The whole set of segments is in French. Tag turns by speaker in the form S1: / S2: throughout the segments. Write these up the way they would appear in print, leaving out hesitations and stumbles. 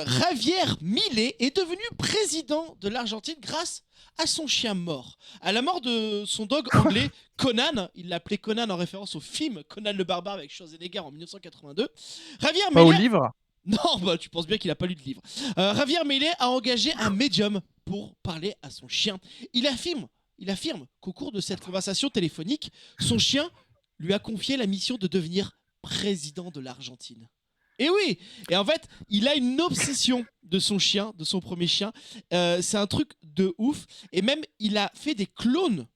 S1: Javier Milei est devenu président de l'Argentine grâce à son chien mort. À la mort de son dog anglais Conan, il l'appelait Conan en référence au film Conan le Barbare avec Schwarzenegger en 1982. Javier
S2: Pas au
S1: Milei...
S2: livre.
S1: Non, bah tu penses bien qu'il a pas lu de livre. Javier Milei a engagé un médium pour parler à son chien. Il affirme qu'au cours de cette conversation téléphonique, son chien lui a confié la mission de devenir président de l'Argentine. Et oui, et en fait, il a une obsession de son chien, de son premier chien. C'est un truc de ouf. Et même, il a fait des clones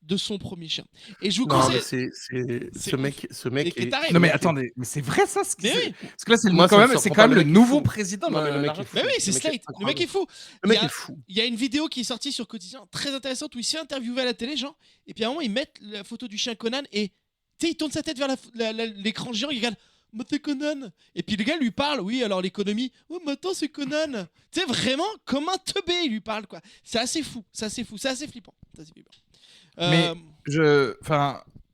S1: de son premier chien. Et je vous
S3: Non,
S1: conseille.
S3: mais ce mec
S1: est taré.
S2: Non mais attendez, mais c'est vrai ça
S1: Mais oui.
S2: Parce que là c'est
S3: Moi,
S2: quand
S3: ça me
S2: même,
S3: surprend
S2: c'est
S3: pas,
S2: quand même
S3: le
S2: le
S3: mec est
S2: nouveau
S3: fou.
S2: président.
S3: Non, mais le mec est fou.
S1: Mais oui, c'est
S3: Le mec est
S1: Slate. Le mec est fou.
S3: Le mec est fou.
S1: Il y a une vidéo qui est sortie sur Quotidien très intéressante où il s'est interviewé à la télé, genre. Et puis à un moment, ils mettent la photo du chien Conan et tu sais, il tourne sa tête vers l'écran géant, il regarde. Mais c'est Conan. Et puis le gars lui parle, oui, alors l'économie. Oh, mais attends, c'est Conan. Tu sais, vraiment, comme un teubé, il lui parle, quoi. C'est assez fou, c'est assez flippant. C'est assez flippant.
S2: Mais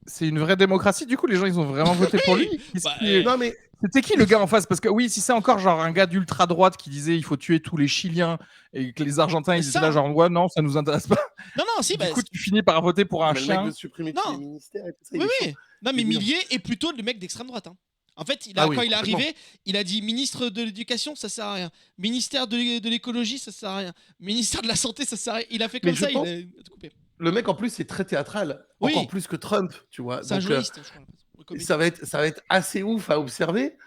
S2: c'est une vraie démocratie. Du coup, les gens, ils ont vraiment voté pour lui.
S3: Non, mais
S2: C'était qui le gars en face? Parce que oui, si c'est encore genre un gars d'ultra droite qui disait il faut tuer tous les Chiliens et que les Argentins ils étaient là genre ouais non ça nous intéresse pas.
S1: Non, si,
S2: Du coup, tu finis par voter pour un
S3: le mec
S2: chien.
S3: veut supprimer tous les ministères et tout ça. il
S1: Oui,
S3: est
S1: oui.
S3: chaud.
S1: Non, mais
S3: C'est bien.
S1: Millier est plutôt le mec d'extrême droite. Hein. En fait,
S3: Ah oui,
S1: quand il est
S3: complètement.
S1: arrivé, il a dit ministre de l'éducation, ça sert à rien. Ministère de l'écologie, ça sert à rien. Ministère de la santé, ça sert à rien. Il a fait comme
S3: Mais
S1: ça,
S3: je pense-
S1: il a tout coupé.
S3: Le mec, en plus, c'est très théâtral.
S1: Oui.
S3: Encore plus que Trump, tu vois.
S1: C'est un
S3: Donc,
S1: journaliste, je crois. Un comédien.
S3: ça va être assez ouf à observer.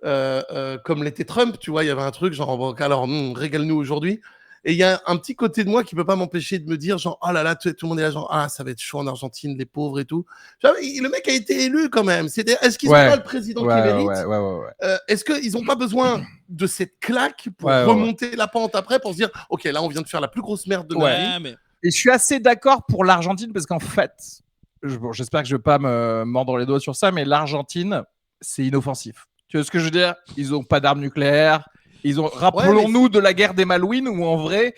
S3: Comme l'était Trump, tu vois, il y avait un truc genre, bon, alors, régale-nous aujourd'hui. Et il y a un petit côté de moi qui peut pas m'empêcher de me dire, genre, oh là là, tout le monde est là, genre, ah, ça va être chaud en Argentine, les pauvres et tout. Genre, le mec a été élu quand même. Est-ce qu'ils ont pas le président qu'ils méritent Est-ce qu'ils ont pas besoin de cette claque pour remonter la pente après, pour se dire, ok, là, on vient de faire la plus grosse merde de ma vie.
S1: Mais...
S2: Et je suis assez d'accord pour l'Argentine parce qu'en fait, j'espère que je vais pas me mordre les doigts sur ça, mais l'Argentine, c'est inoffensif. Tu vois ce que je veux dire? Ils ont pas d'armes nucléaires. Rappelons-nous de la guerre des Malouines où en vrai,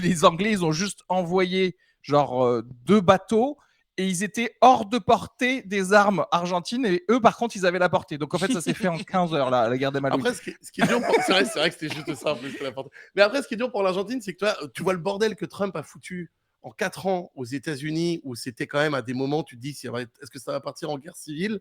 S2: les Anglais, ils ont juste envoyé genre 2 bateaux et ils étaient hors de portée des armes argentines et eux, par contre, ils avaient la portée. Donc en fait, ça s'est fait en 15 heures, la guerre des Malouines.
S3: Après, ce qui est dur, c'est vrai que c'était juste ça en plus. Mais après, ce qui est dur pour l'Argentine, c'est que tu vois le bordel que Trump a foutu en 4 ans aux États-Unis, où c'était quand même à des moments, tu te dis, est-ce que ça va partir en guerre civile?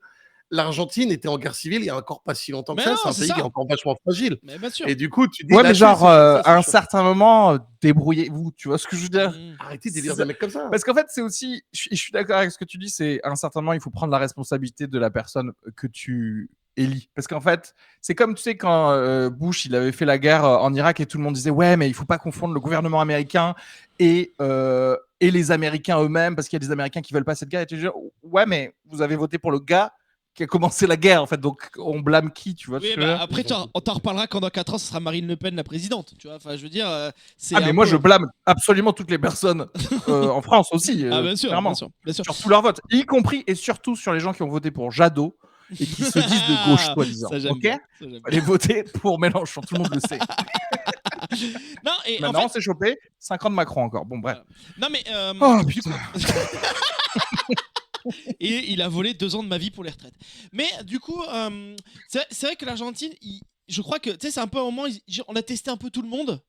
S3: L'Argentine était en guerre civile il y a encore pas si longtemps que ça. C'est un pays qui est encore vachement fragile.
S1: Mais bien sûr.
S3: Et du coup, tu dis.
S2: Ouais, mais genre, à un certain moment, débrouillez-vous. Tu vois ce que je veux dire?
S3: Arrêtez de délire des mecs comme ça.
S2: Parce qu'en fait, c'est aussi. Je suis d'accord avec ce que tu dis, c'est à un certain moment, il faut prendre la responsabilité de la personne que tu élis. Parce qu'en fait, c'est comme, tu sais, quand Bush, il avait fait la guerre en Irak et tout le monde disait, ouais, mais il faut pas confondre le gouvernement américain et les Américains eux-mêmes, parce qu'il y a des Américains qui veulent pas cette guerre. Et tu dis, ouais, mais vous avez voté pour le gars qui a commencé la guerre en fait, donc on blâme qui, tu vois?
S1: Oui, après on t'en reparlera quand dans 4 ans ce sera Marine Le Pen la présidente, tu vois, enfin je veux dire
S2: mais moi je blâme absolument toutes les personnes en France aussi,
S1: bien sûr,
S2: clairement.
S1: Bien sûr.
S2: Sur tous leurs votes, y compris et surtout sur les gens qui ont voté pour Jadot et qui se disent de gauche soi-disant. Ok, allez voter pour Mélenchon, tout le monde le sait.
S1: Non, et
S2: maintenant
S1: en fait...
S2: on s'est chopé 5 ans de Macron encore, bon bref.
S1: Non mais
S2: oh putain.
S1: Et il a volé 2 ans de ma vie pour les retraites. Mais du coup, c'est vrai que l'Argentine, je crois que c'est un peu un moment, on a testé un peu tout le monde.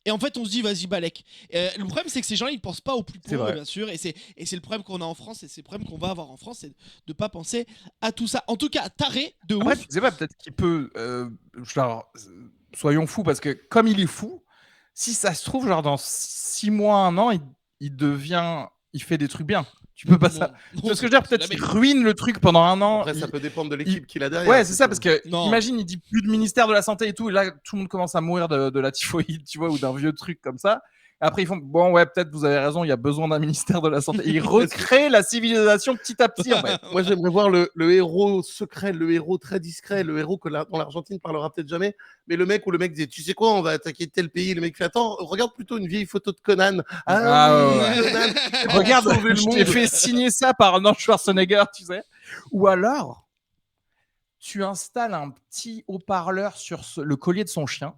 S1: Et en fait, on se dit, vas-y, balèque. Le problème, c'est que ces gens-là, ils ne pensent pas aux plus pauvres, bien sûr. Et c'est le problème qu'on a en France, et c'est le problème qu'on va avoir en France, c'est de ne pas penser à tout ça. En tout cas, taré de ouf.
S2: Après, tu sais pas, peut-être qu'il peut. Genre, soyons fous, parce que comme il est fou, si ça se trouve, genre dans 6 mois, 1 an, il fait des trucs bien. Tu peux pas ça. Tu vois ce que je veux dire? Peut-être qu'il ruine le truc pendant 1 an.
S3: Après, ça peut dépendre de l'équipe qu'il a derrière.
S2: Ouais, c'est ça, parce que imagine, il dit plus de ministère de la Santé et tout, et là, tout le monde commence à mourir de la typhoïde, tu vois, ou d'un vieux truc comme ça. Après, ils font, bon, ouais, peut-être vous avez raison, il y a besoin d'un ministère de la Santé. Et ils recréent la civilisation petit à petit, en fait.
S3: Moi, j'aimerais voir le héros secret, le héros très discret, le héros dont l'Argentine parlera peut-être jamais, mais le mec dit, tu sais quoi, on va attaquer tel pays. Le mec fait, attends, regarde plutôt une vieille photo de Conan.
S2: Conan. Regarde, je t'ai fait signer ça par Arnold Schwarzenegger, tu sais. Ou alors, tu installes un petit haut-parleur sur le collier de son chien.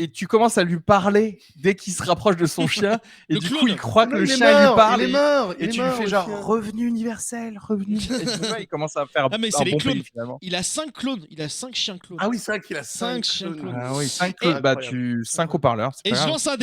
S2: et tu commences à lui parler dès qu'il se rapproche de son chien et
S1: Le
S2: du coup
S1: clown.
S2: il croit que
S3: Non,
S2: le
S3: il est
S2: chien
S3: mort,
S2: lui parle
S3: il est mort,
S2: et
S3: il est
S2: tu lui
S3: mort,
S2: fais
S3: le
S2: genre
S3: chien.
S2: revenu universel, revenu. Et tu vois, il commence à faire
S1: Ah, mais
S2: un
S1: c'est les
S2: bon
S1: clones.
S2: pays finalement.
S1: Il a 5 clones. Il a 5 chiens clones.
S3: Ah oui, c'est vrai qu'il a
S1: 5
S3: 5
S1: chiens
S3: clones.
S1: clones.
S2: Ah oui, 5
S1: Et-
S2: bah tu 5 haut-parleurs, c'est
S1: Et
S2: pas
S1: je
S2: grave.
S1: lance un